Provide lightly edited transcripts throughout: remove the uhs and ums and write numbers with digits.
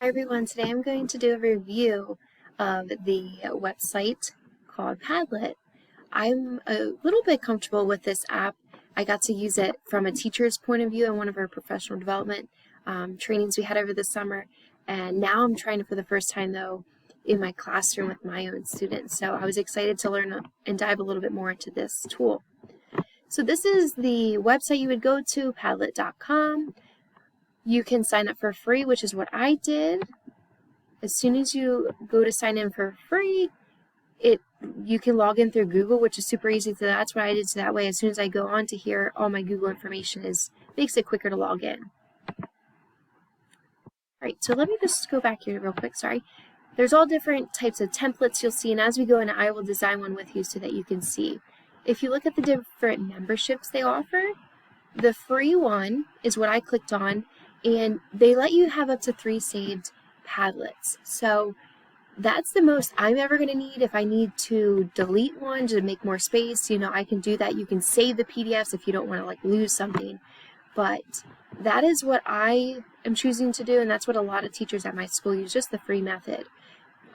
Hi everyone, today I'm going to do a review of the website called Padlet. I'm a little bit comfortable with this app. I got to use it from a teacher's point of view in one of our professional development trainings we had over the summer, and now I'm trying it for the first time though in my classroom with my own students. So I was excited to learn and dive a little bit more into this tool. So this is the website you would go to, Padlet.com. You can sign up for free, which is what I did. As soon as you go to sign in for free, you can log in through Google, which is super easy. So that's what I did. So that way, as soon as I go on to here, all my Google information makes it quicker to log in. All right, so let me just go back here real quick. Sorry. There's all different types of templates you'll see, and as we go in, I will design one with you so that you can see. If you look at the different memberships they offer, the free one is what I clicked on, and they let you have up to 3 saved Padlets. So that's the most I'm ever going to need. If I need to delete one to make more space, I can do that. You can save the PDFs if you don't want to lose something. But that is what I am choosing to do, and that's what a lot of teachers at my school use, just the free method.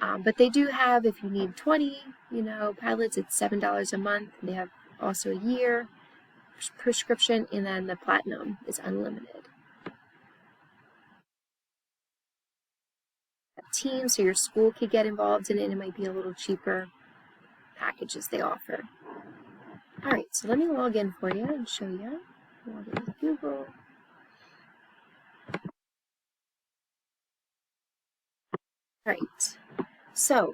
But they do have, if you need 20, Padlets, it's $7 a month. They have also a year prescription, and then the platinum is unlimited. Team, so your school could get involved in it. It might be a little cheaper packages they offer. All right, so let me log in for you and show you. Log in with Google. All right, so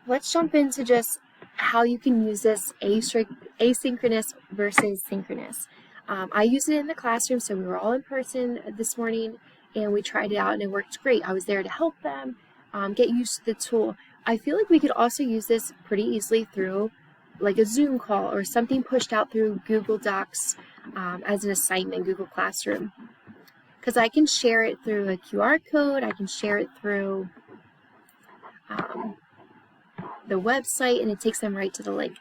let's jump into just how you can use this asynchronous versus synchronous. I used it in the classroom, so we were all in person this morning, and we tried it out, and it worked great. I was there to help them get used to the tool. I feel like we could also use this pretty easily through a Zoom call or something pushed out through Google Docs as an assignment, Google Classroom. Because I can share it through a QR code, I can share it through the website, and it takes them right to the link.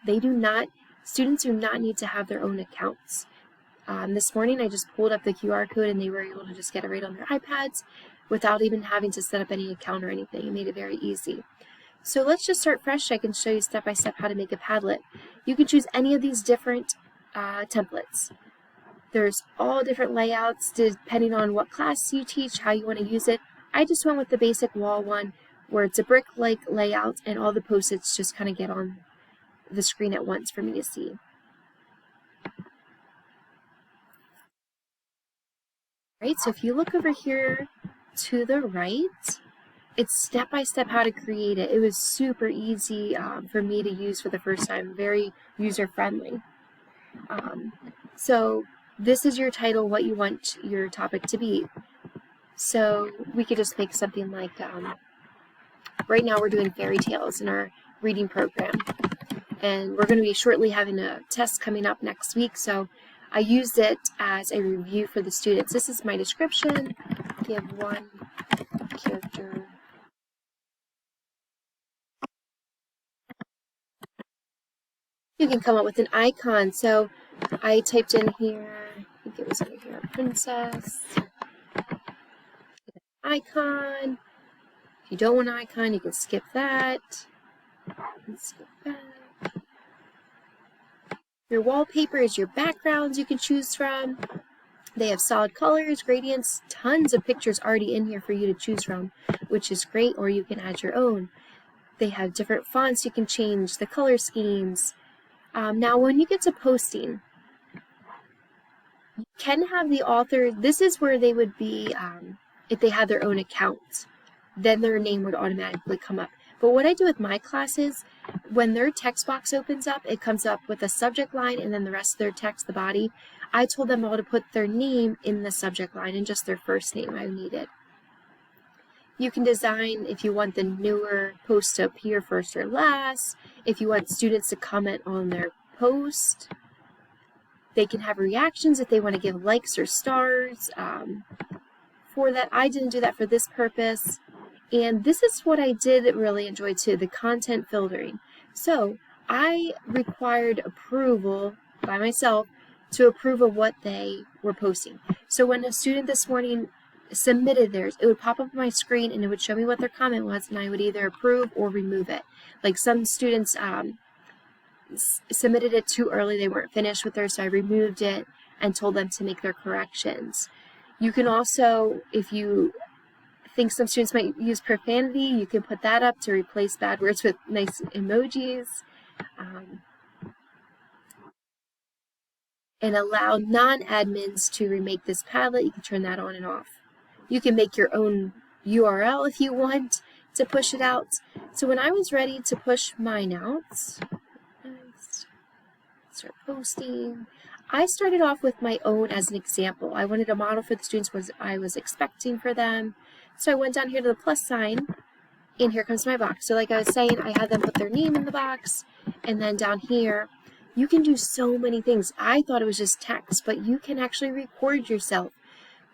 Students do not need to have their own accounts. This morning I just pulled up the QR code and they were able to just get it right on their iPads without even having to set up any account or anything. It made it very easy. So let's just start fresh. I can show you step by step how to make a Padlet. You can choose any of these different templates. There's all different layouts depending on what class you teach, how you want to use it. I just went with the basic wall one where it's a brick-like layout and all the post-its just kind of get on the screen at once for me to see. Right, so if you look over here to the right, it's step-by-step how to create it. It was super easy for me to use for the first time, very user-friendly. So this is your title, what you want your topic to be. So we could just make something like, right now we're doing fairy tales in our reading program, and we're going to be shortly having a test coming up next week, so I used it as a review for the students. This is my description. Give one character. You can come up with an icon. So I typed in here, I think it was over here, princess. Icon. If you don't want an icon, you can skip that. Skip that. Your wallpaper is your backgrounds you can choose from. They have solid colors, gradients, tons of pictures already in here for you to choose from, which is great, or you can add your own. They have different fonts you can change, the color schemes. Now, when you get to posting, you can have the author, this is where they would be, if they have their own account, then their name would automatically come up. But what I do with my classes, when their text box opens up, it comes up with a subject line and then the rest of their text, the body. I told them all to put their name in the subject line and just their first name I needed. You can design if you want the newer post to appear first or last, if you want students to comment on their post. They can have reactions if they want to give likes or stars. For that, I didn't do that for this purpose. And this is what I did really enjoy too, the content filtering. So I required approval by myself to approve of what they were posting. So when a student this morning submitted theirs, it would pop up on my screen and it would show me what their comment was, and I would either approve or remove it. Like some students submitted it too early, they weren't finished with theirs, so I removed it and told them to make their corrections. You can also, if you think some students might use profanity, you can put that up to replace bad words with nice emojis. And allow non-admins to remake this Padlet. You can turn that on and off. You can make your own URL if you want to push it out. So when I was ready to push mine out, start posting, I started off with my own as an example. I wanted a model for the students what I was expecting for them. So I went down here to the plus sign, and here comes my box. So like I was saying, I had them put their name in the box, and then down here, you can do so many things. I thought it was just text, but you can actually record yourself.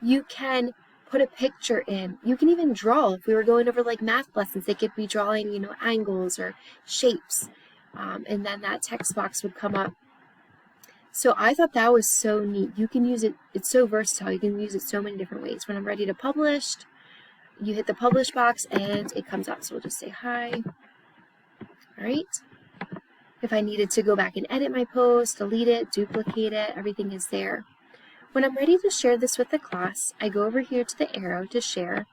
You can put a picture in. You can even draw. If we were going over like math lessons, they could be drawing, you know, angles or shapes. And then that text box would come up. So I thought that was so neat. You can use it. It's so versatile. You can use it so many different ways. When I'm ready to publish, you hit the publish box and it comes up. So we'll just say hi. All right. If I needed to go back and edit my post, delete it, duplicate it, everything is there. When I'm ready to share this with the class, I go over here to the arrow to share.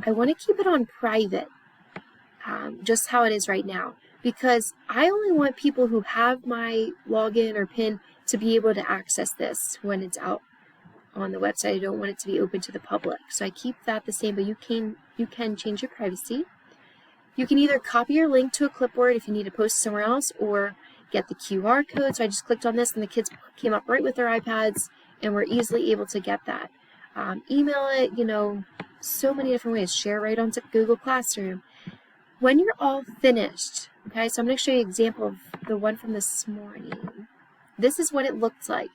I want to keep it on private, just how it is right now, because I only want people who have my login or PIN to be able to access this when it's out on the website. I don't want it to be open to the public. So I keep that the same, but you can change your privacy. You can either copy your link to a clipboard if you need to post it somewhere else, or get the QR code. So I just clicked on this and the kids came up right with their iPads and were easily able to get that. Email it, you know, so many different ways. Share right onto Google Classroom. When you're all finished, okay, so I'm going to show you an example of the one from this morning. This is what it looked like.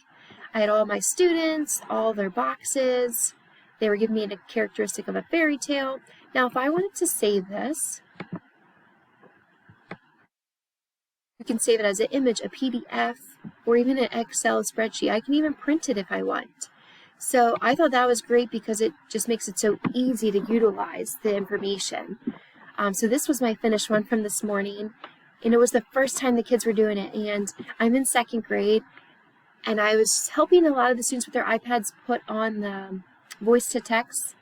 I had all my students, all their boxes. They were giving me a characteristic of a fairy tale. Now, if I wanted to save this, you can save it as an image, a PDF, or even an Excel spreadsheet. I can even print it if I want. So I thought that was great because it just makes it so easy to utilize the information. So this was my finished one from this morning, and it was the first time the kids were doing it. And I'm in 2nd grade, and I was helping a lot of the students with their iPads put on the voice to text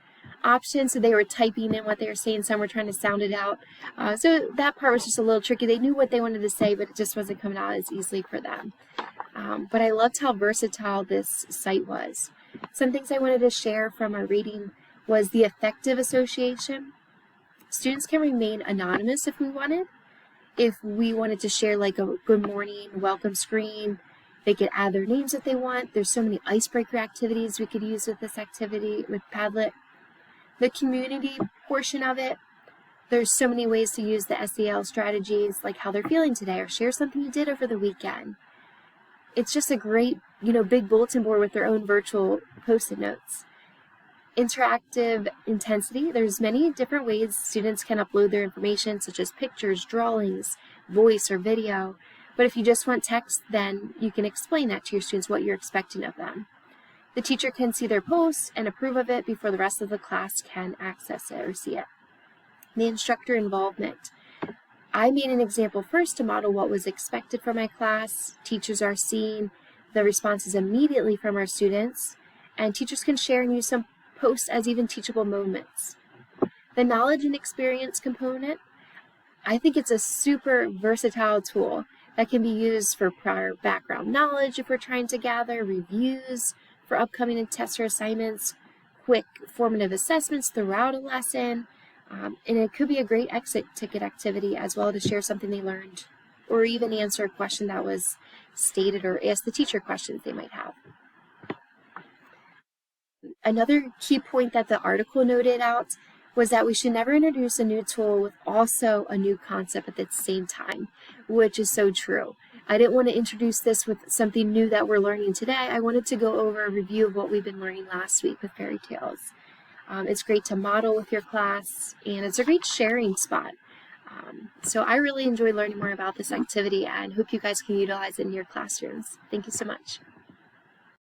option, so they were typing in what they were saying. Some were trying to sound it out. So that part was just a little tricky. They knew what they wanted to say, but it just wasn't coming out as easily for them. But I loved how versatile this site was. Some things I wanted to share from our reading was the affective association. Students can remain anonymous if we wanted. If we wanted to share like a good morning welcome screen, they could add their names if they want. There's so many icebreaker activities we could use with this activity with Padlet. The community portion of it, there's so many ways to use the SEL strategies, like how they're feeling today, or share something you did over the weekend. It's just a great, you know, big bulletin board with their own virtual post-it notes. Interactive intensity, there's many different ways students can upload their information, such as pictures, drawings, voice, or video. But if you just want text, then you can explain that to your students what you're expecting of them. The teacher can see their posts and approve of it before the rest of the class can access it or see it. The instructor involvement. I made an example first to model what was expected from my class. Teachers are seeing the responses immediately from our students, and teachers can share and use some posts as even teachable moments. The knowledge and experience component. I think it's a super versatile tool that can be used for prior background knowledge if we're trying to gather, reviews for upcoming tests or assignments, quick formative assessments throughout a lesson, and it could be a great exit ticket activity as well to share something they learned, or even answer a question that was stated or ask the teacher questions they might have. Another key point that the article noted out was that we should never introduce a new tool with also a new concept at the same time, which is so true. I didn't want to introduce this with something new that we're learning today. I wanted to go over a review of what we've been learning last week with fairy tales. It's great to model with your class, and it's a great sharing spot. So I really enjoy learning more about this activity and hope you guys can utilize it in your classrooms. Thank you so much.